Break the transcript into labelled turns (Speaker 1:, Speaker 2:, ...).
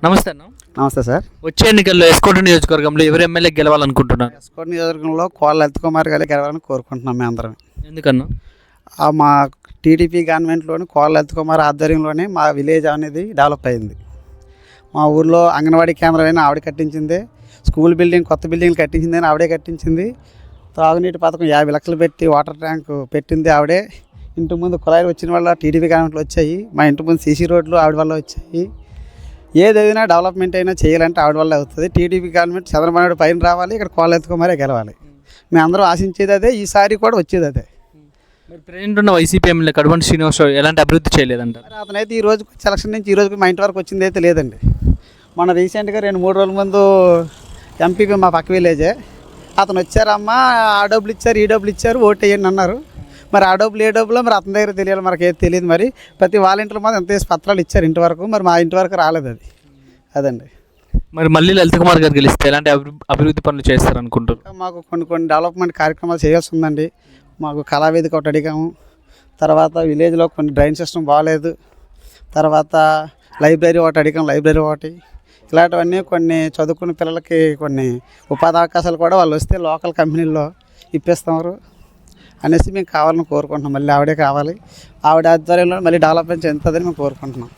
Speaker 1: నమస్తే అన్న.
Speaker 2: నమస్తే సార్.
Speaker 1: వచ్చే ఎన్నికల్లో ఎస్కోట నియోజకవర్గంలో ఎవరు ఎమ్మెల్యే గెలవాలనుకుంటున్నారు?
Speaker 2: ఎస్కోట్ నియోజకవర్గంలో కోళ్ళ లలిత్ కుమార్ గారి గెలవాలని కోరుకుంటున్నాం మేము అందరం.
Speaker 1: ఎందుకన్నా?
Speaker 2: మా టీడీపీ గవర్నమెంట్లోని కోళ్ళ లలిత్ కుమార్ ఆధ్వర్యంలోనే మా విలేజ్ అనేది డెవలప్ అయింది. మా ఊర్లో అంగన్వాడీ కేంద్రమైన ఆవిడ కట్టించింది, స్కూల్ బిల్డింగ్ కొత్త బిల్డింగ్లు కట్టించిందని ఆవిడే కట్టించింది, త్రాగునీటి పథకం 50 లక్షలు పెట్టి వాటర్ ట్యాంకు పెట్టింది ఆవిడే, ఇంటి ముందు కుళాయిలు వచ్చిన వల్ల టీడీపీ గవర్నమెంట్లు వచ్చాయి, మా ఇంటి ముందు సీసీ రోడ్లు ఆవిడ వల్ల వచ్చాయి. ఏదైనా డెవలప్మెంట్ అయినా చేయాలంటే ఆవిడ వల్ల అవుతుంది. టీడీపీ గవర్నమెంట్ చంద్రబాబు నాయుడు పైన రావాలి, ఇక్కడ కోళ్ళ లలిత్ కుమారే గెలవాలి. మేము అందరం ఆశించేది అదే, ఈసారి కూడా వచ్చేది అదే.
Speaker 1: మరి ప్రెజెంట్ ఉన్న వైసీపీ ఎమ్మెల్యే కడపంటి శ్రీనివాసరావు ఎలాంటి అభివృద్ధి చేయలేదంటారు?
Speaker 2: అతనైతే ఈ రోజు సెలక్షన్ నుంచి ఈ రోజుకి మా ఇంటి వరకు వచ్చింది అయితే లేదండి. మన రీసెంట్గా 2-3 రోజుల ముందు ఎంపీపీ మా పక్క విలేజే అతను వచ్చారమ్మా, ఆ డబ్బులు ఇచ్చారు, ఈ డబ్బులు ఇచ్చారు, ఓటు వేయండి అన్నారు. మరి ఆ డబ్బులు ఏ డబ్బులో మరి అతని దగ్గర తెలియాలి, మనకి ఏది తెలియదు. మరి ప్రతి వాలంటీర్ల మీద ఎంత పత్రాలు ఇచ్చారు ఇంటి వరకు, మరి మా ఇంటి వరకు రాలేదు అది. అదండి.
Speaker 1: మరి మళ్ళీ లలిత్ కుమార్ గారు గెలిస్తే ఎలాంటి అభివృద్ధి పనులు చేస్తారు అనుకుంటారు?
Speaker 2: మాకు కొన్ని డెవలప్మెంట్ కార్యక్రమాలు చేయాల్సి ఉందండి. మాకు కళావేదిక ఒకటి అడిగాము, తర్వాత విలేజ్లో కొన్ని డ్రైన్ సిస్టమ్ బాగాలేదు, తర్వాత లైబ్రరీ ఒకటి అడిగాము, లైబ్రరీ ఒకటి, ఇలాంటివన్నీ కొన్ని చదువుకున్న పిల్లలకి కొన్ని ఉపాధి అవకాశాలు కూడా వాళ్ళు వస్తే లోకల్ కంపెనీల్లో ఇప్పిస్తున్నారు అనేసి మేము కావాలని కోరుకుంటున్నాం. మళ్ళీ ఆవిడే కావాలి, ఆవిడ ఆధ్వర్యంలో మళ్ళీ డెవలప్మెంట్ చెందుతుందని మేము కోరుకుంటున్నాం.